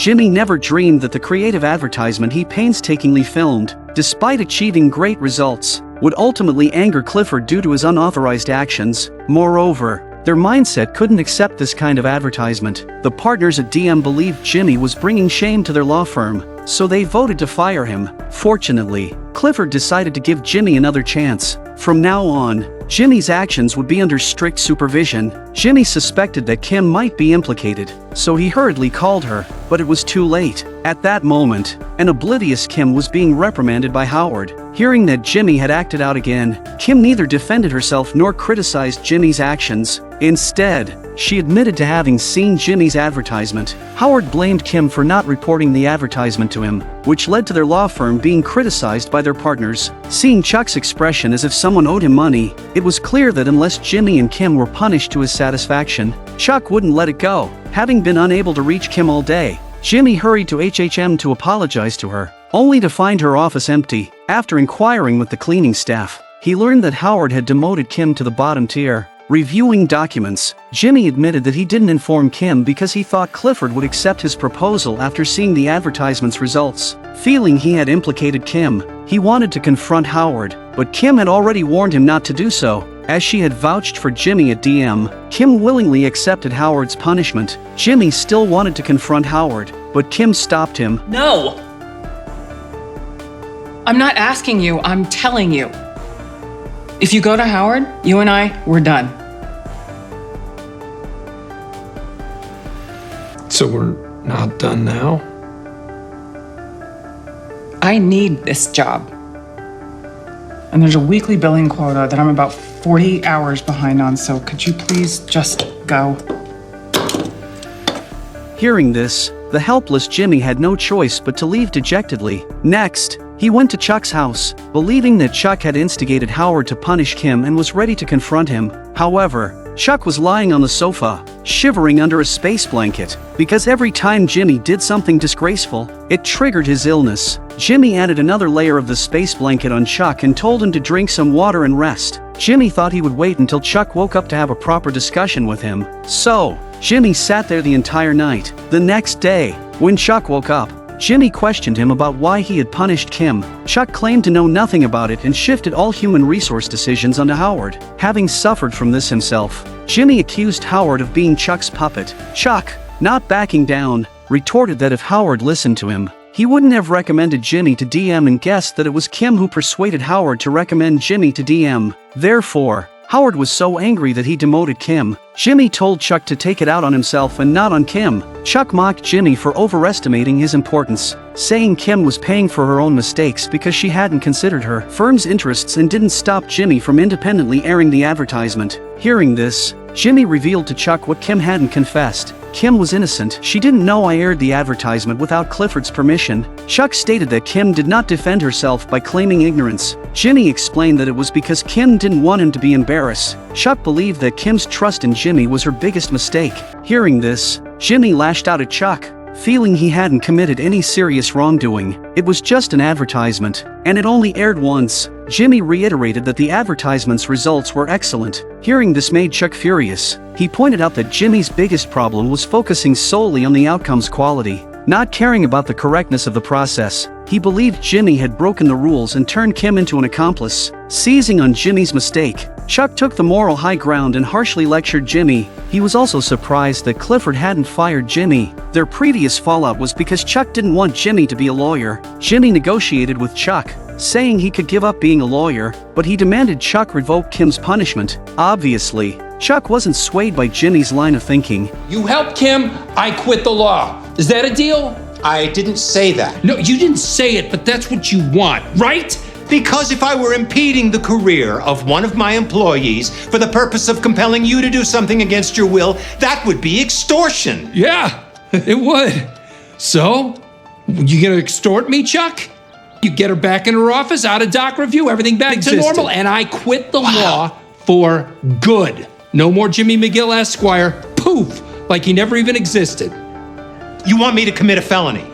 Jimmy never dreamed that the creative advertisement he painstakingly filmed, despite achieving great results, would ultimately anger Clifford due to his unauthorized actions. Moreover, their mindset couldn't accept this kind of advertisement. The partners at DM believed Jimmy was bringing shame to their law firm, so they voted to fire him. Fortunately, Clifford decided to give Jimmy another chance. From now on, Jimmy's actions would be under strict supervision. Jimmy suspected that Kim might be implicated, so he hurriedly called her, but it was too late. At that moment, an oblivious Kim was being reprimanded by Howard. Hearing that Jimmy had acted out again, Kim neither defended herself nor criticized Jimmy's actions. Instead, she admitted to having seen Jimmy's advertisement. Howard blamed Kim for not reporting the advertisement to him, which led to their law firm being criticized by their partners. Seeing Chuck's expression as if someone owed him money, it was clear that unless Jimmy and Kim were punished to his satisfaction, Chuck wouldn't let it go. Having been unable to reach Kim all day, Jimmy hurried to HHM to apologize to her, only to find her office empty. After inquiring with the cleaning staff, he learned that Howard had demoted Kim to the bottom tier. Reviewing documents, Jimmy admitted that he didn't inform Kim because he thought Clifford would accept his proposal after seeing the advertisement's results. Feeling he had implicated Kim, he wanted to confront Howard, but Kim had already warned him not to do so. As she had vouched for Jimmy at DM, Kim willingly accepted Howard's punishment. Jimmy still wanted to confront Howard, but Kim stopped him. No! I'm not asking you, I'm telling you. If you go to Howard, you and I, we're done. So we're not done now? I need this job. And there's a weekly billing quota that I'm about 40 hours behind on, so could you please just go? Hearing this, the helpless Jimmy had no choice but to leave dejectedly. Next, he went to Chuck's house, believing that Chuck had instigated Howard to punish Kim and was ready to confront him. However, Chuck was lying on the sofa, shivering under a space blanket, because every time Jimmy did something disgraceful, it triggered his illness. Jimmy added another layer of the space blanket on Chuck and told him to drink some water and rest. Jimmy thought he would wait until Chuck woke up to have a proper discussion with him. So, Jimmy sat there the entire night. The next day, when Chuck woke up, Jimmy questioned him about why he had punished Kim. Chuck claimed to know nothing about it and shifted all human resource decisions onto Howard. Having suffered from this himself, Jimmy accused Howard of being Chuck's puppet. Chuck, not backing down, retorted that if Howard listened to him, he wouldn't have recommended Jimmy to DM and guessed that it was Kim who persuaded Howard to recommend Jimmy to DM. Therefore, Howard was so angry that he demoted Kim. Jimmy told Chuck to take it out on himself and not on Kim. Chuck mocked Jimmy for overestimating his importance, saying Kim was paying for her own mistakes because she hadn't considered her firm's interests and didn't stop Jimmy from independently airing the advertisement. Hearing this, Jimmy revealed to Chuck what Kim hadn't confessed. Kim was innocent. She didn't know I aired the advertisement without Clifford's permission. Chuck stated that Kim did not defend herself by claiming ignorance. Jimmy explained that it was because Kim didn't want him to be embarrassed. Chuck believed that Kim's trust in Jimmy was her biggest mistake. Hearing this, Jimmy lashed out at Chuck, feeling he hadn't committed any serious wrongdoing. It was just an advertisement, and it only aired once. Jimmy reiterated that the advertisement's results were excellent. Hearing this made Chuck furious. He pointed out that Jimmy's biggest problem was focusing solely on the outcome's quality, not caring about the correctness of the process. He believed Jimmy had broken the rules and turned Kim into an accomplice. Seizing on Jimmy's mistake, Chuck took the moral high ground and harshly lectured Jimmy. He was also surprised that Clifford hadn't fired Jimmy. Their previous fallout was because Chuck didn't want Jimmy to be a lawyer. Jimmy negotiated with Chuck, saying he could give up being a lawyer, but he demanded Chuck revoke Kim's punishment. Obviously, Chuck wasn't swayed by Jimmy's line of thinking. You help Kim, I quit the law. Is that a deal? I didn't say that. No, you didn't say it, but that's what you want, right? Because if I were impeding the career of one of my employees for the purpose of compelling you to do something against your will, that would be extortion. Yeah, it would. So, you gonna extort me, Chuck? You get her back in her office, out of doc review, everything back to normal, and I quit the law for good. No more Jimmy McGill Esquire, poof, like he never even existed. You want me to commit a felony?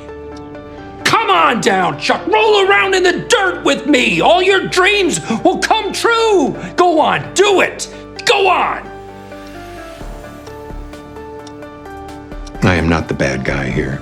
Come on down, Chuck, roll around in the dirt with me. All your dreams will come true. Go on, do it. Go on. I am not the bad guy here.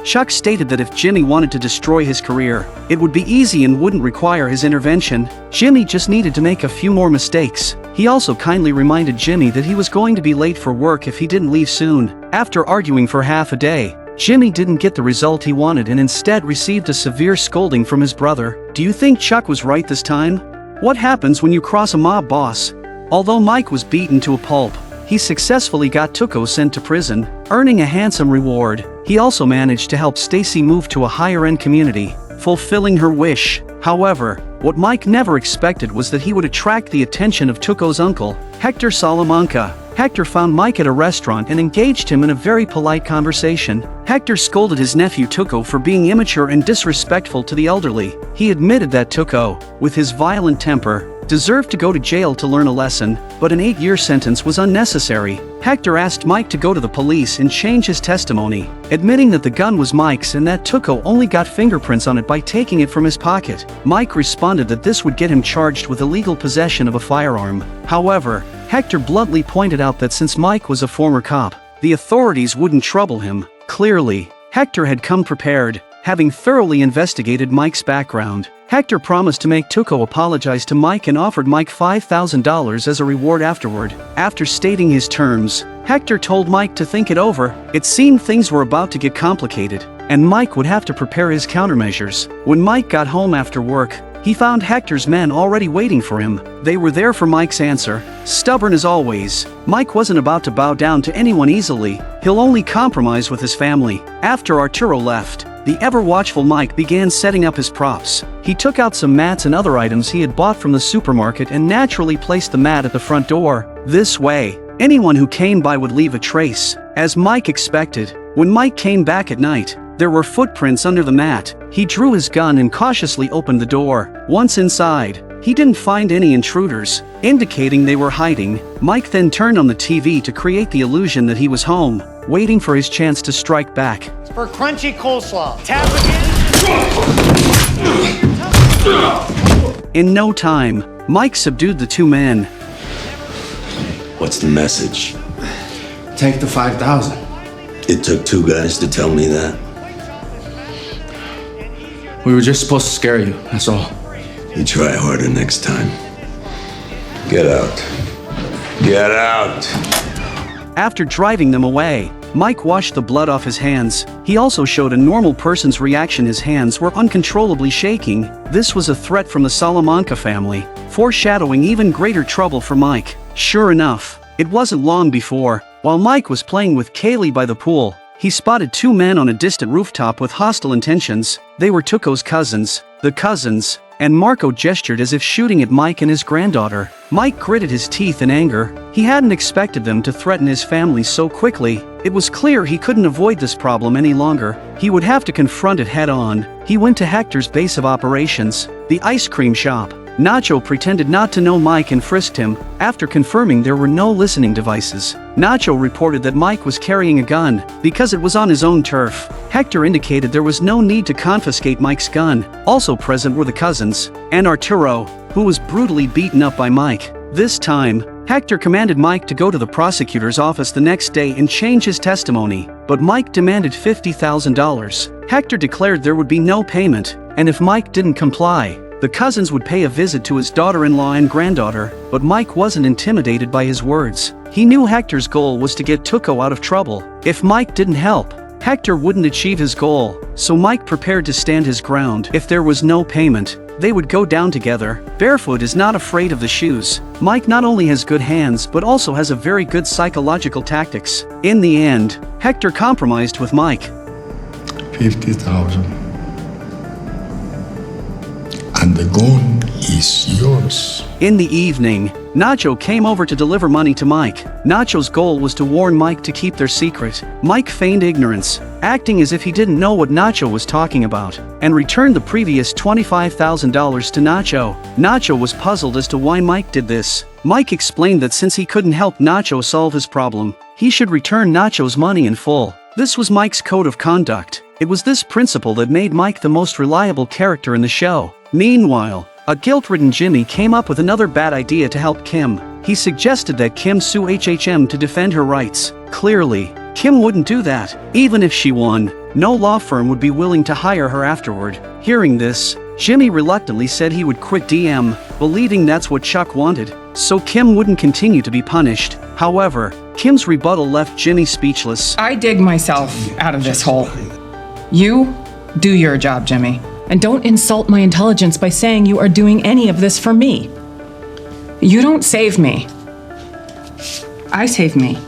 Chuck stated that if Jimmy wanted to destroy his career, it would be easy and wouldn't require his intervention. Jimmy just needed to make a few more mistakes. He also kindly reminded Jimmy that he was going to be late for work if he didn't leave soon. After arguing for half a day, Jimmy didn't get the result he wanted and instead received a severe scolding from his brother. Do you think Chuck was right this time? What happens when you cross a mob boss? Although Mike was beaten to a pulp, he successfully got Tuco sent to prison, earning a handsome reward. He also managed to help Stacy move to a higher-end community, fulfilling her wish. However, what Mike never expected was that he would attract the attention of Tuco's uncle, Hector Salamanca. Hector found Mike at a restaurant and engaged him in a very polite conversation. Hector scolded his nephew Tuco for being immature and disrespectful to the elderly. He admitted that Tuco, with his violent temper, deserved to go to jail to learn a lesson, but an 8-year sentence was unnecessary. Hector asked Mike to go to the police and change his testimony, admitting that the gun was Mike's and that Tuco only got fingerprints on it by taking it from his pocket. Mike responded that this would get him charged with illegal possession of a firearm. However, Hector bluntly pointed out that since Mike was a former cop, the authorities wouldn't trouble him. Clearly, Hector had come prepared, having thoroughly investigated Mike's background. Hector promised to make Tuco apologize to Mike and offered Mike $5,000 as a reward afterward. After stating his terms, Hector told Mike to think it over. It seemed things were about to get complicated, and Mike would have to prepare his countermeasures. When Mike got home after work, he found Hector's men already waiting for him. They were there for Mike's answer. Stubborn as always, Mike wasn't about to bow down to anyone easily. He'll only compromise with his family. After Arturo left, the ever-watchful Mike began setting up his props. He took out some mats and other items he had bought from the supermarket and naturally placed the mat at the front door. This way, anyone who came by would leave a trace. As Mike expected, when Mike came back at night, there were footprints under the mat. He drew his gun and cautiously opened the door. Once inside, he didn't find any intruders, indicating they were hiding. Mike then turned on the TV to create the illusion that he was home, waiting for his chance to strike back. For crunchy coleslaw. Tap again. In no time, Mike subdued the two men. What's the message? Take the 5,000. It took two guys to tell me that. We were just supposed to scare you, that's all. You try harder next time. Get out. Get out! After driving them away, Mike washed the blood off his hands. He also showed a normal person's reaction. His hands were uncontrollably shaking. This was a threat from the Salamanca family, foreshadowing even greater trouble for Mike. Sure enough, it wasn't long before, while Mike was playing with Kaylee by the pool, he spotted two men on a distant rooftop with hostile intentions. They were Tuco's cousins. The cousins, and Marco gestured as if shooting at Mike and his granddaughter. Mike gritted his teeth in anger. He hadn't expected them to threaten his family so quickly. It was clear he couldn't avoid this problem any longer. He would have to confront it head-on. He went to Hector's base of operations, the ice cream shop. Nacho pretended not to know Mike and frisked him. After confirming there were no listening devices, Nacho reported that Mike was carrying a gun because it was on his own turf. Hector indicated there was no need to confiscate Mike's gun. Also present were the cousins and Arturo, who was brutally beaten up by Mike. This time, Hector commanded Mike to go to the prosecutor's office the next day and change his testimony, but Mike demanded $50,000. Hector declared there would be no payment, and if Mike didn't comply, the cousins would pay a visit to his daughter-in-law and granddaughter, but Mike wasn't intimidated by his words. He knew Hector's goal was to get Tuco out of trouble. If Mike didn't help, Hector wouldn't achieve his goal, so Mike prepared to stand his ground. If there was no payment, they would go down together. Barefoot is not afraid of the shoes. Mike not only has good hands but also has a very good psychological tactics. In the end, Hector compromised with Mike. 50,000. And the gun is yours. In the evening, Nacho came over to deliver money to Mike. Nacho's goal was to warn Mike to keep their secret. Mike feigned ignorance, acting as if he didn't know what Nacho was talking about, and returned the previous $25,000 to Nacho. Nacho was puzzled as to why Mike did this. Mike explained that since he couldn't help Nacho solve his problem, he should return Nacho's money in full. This was Mike's code of conduct. It was this principle that made Mike the most reliable character in the show. Meanwhile, a guilt-ridden Jimmy came up with another bad idea to help Kim. He suggested that Kim sue HHM to defend her rights. Clearly, Kim wouldn't do that. Even if she won, no law firm would be willing to hire her afterward. Hearing this, Jimmy reluctantly said he would quit DM, believing that's what Chuck wanted, so Kim wouldn't continue to be punished. However, Kim's rebuttal left Jimmy speechless. I dig myself out of this hole. You do your job, Jimmy. And don't insult my intelligence by saying you are doing any of this for me. You don't save me. I save me.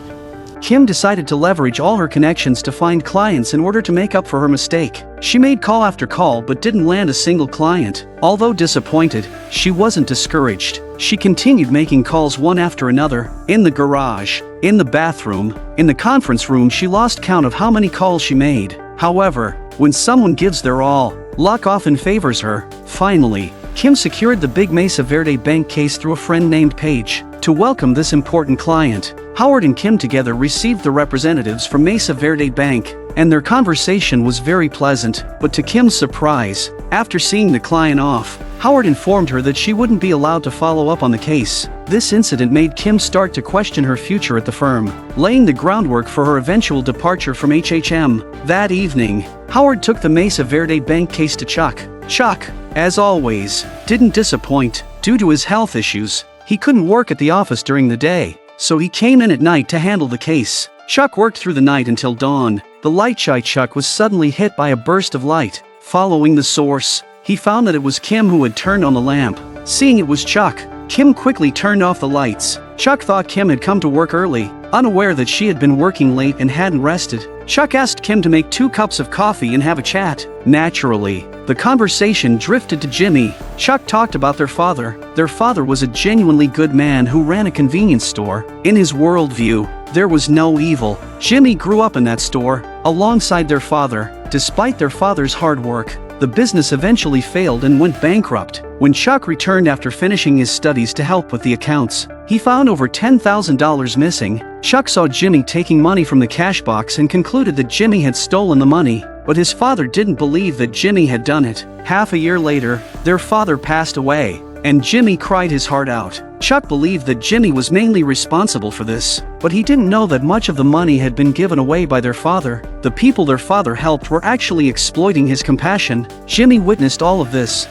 Kim decided to leverage all her connections to find clients in order to make up for her mistake. She made call after call but didn't land a single client. Although disappointed, she wasn't discouraged. She continued making calls one after another, in the garage, in the bathroom, in the conference room. She lost count of how many calls she made. However, when someone gives their all, luck often favors her. Finally, Kim secured the big Mesa Verde Bank case through a friend named Paige. To welcome this important client, Howard and Kim together received the representatives from Mesa Verde Bank, and their conversation was very pleasant. But to Kim's surprise, after seeing the client off, Howard informed her that she wouldn't be allowed to follow up on the case. This incident made Kim start to question her future at the firm, laying the groundwork for her eventual departure from HHM. That evening, Howard took the Mesa Verde Bank case to Chuck. Chuck, as always, didn't disappoint. Due to his health issues, he couldn't work at the office during the day, so he came in at night to handle the case. Chuck worked through the night until dawn. The light-shy Chuck was suddenly hit by a burst of light. Following the source, he found that it was Kim who had turned on the lamp. Seeing it was Chuck, Kim quickly turned off the lights. Chuck thought Kim had come to work early, unaware that she had been working late and hadn't rested. Chuck asked Kim to make 2 cups of coffee and have a chat. Naturally, the conversation drifted to Jimmy. Chuck talked about their father. Their father was a genuinely good man who ran a convenience store. In his worldview, there was no evil. Jimmy grew up in that store, alongside their father. Despite their father's hard work, the business eventually failed and went bankrupt. When Chuck returned after finishing his studies to help with the accounts, he found over $10,000 missing. Chuck saw Jimmy taking money from the cash box and concluded that Jimmy had stolen the money, but his father didn't believe that Jimmy had done it. Half a year later, their father passed away, and Jimmy cried his heart out. Chuck believed that Jimmy was mainly responsible for this, but he didn't know that much of the money had been given away by their father. The people their father helped were actually exploiting his compassion. Jimmy witnessed all of this.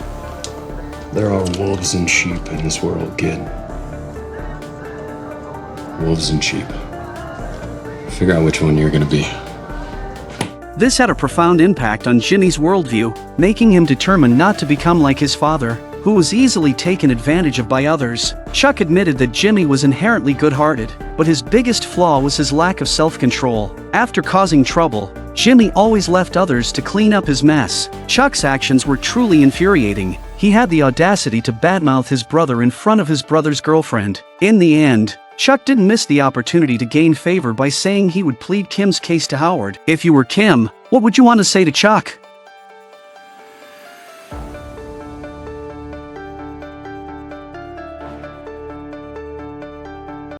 There are wolves and sheep in this world, kid. Wolves and sheep. Figure out which one you're gonna be. This had a profound impact on Jimmy's worldview, making him determined not to become like his father, who was easily taken advantage of by others. Chuck admitted that Jimmy was inherently good-hearted, but his biggest flaw was his lack of self-control. After causing trouble, Jimmy always left others to clean up his mess. Chuck's actions were truly infuriating. He had the audacity to badmouth his brother in front of his brother's girlfriend. In the end, Chuck didn't miss the opportunity to gain favor by saying he would plead Kim's case to Howard. If you were Kim, what would you want to say to Chuck?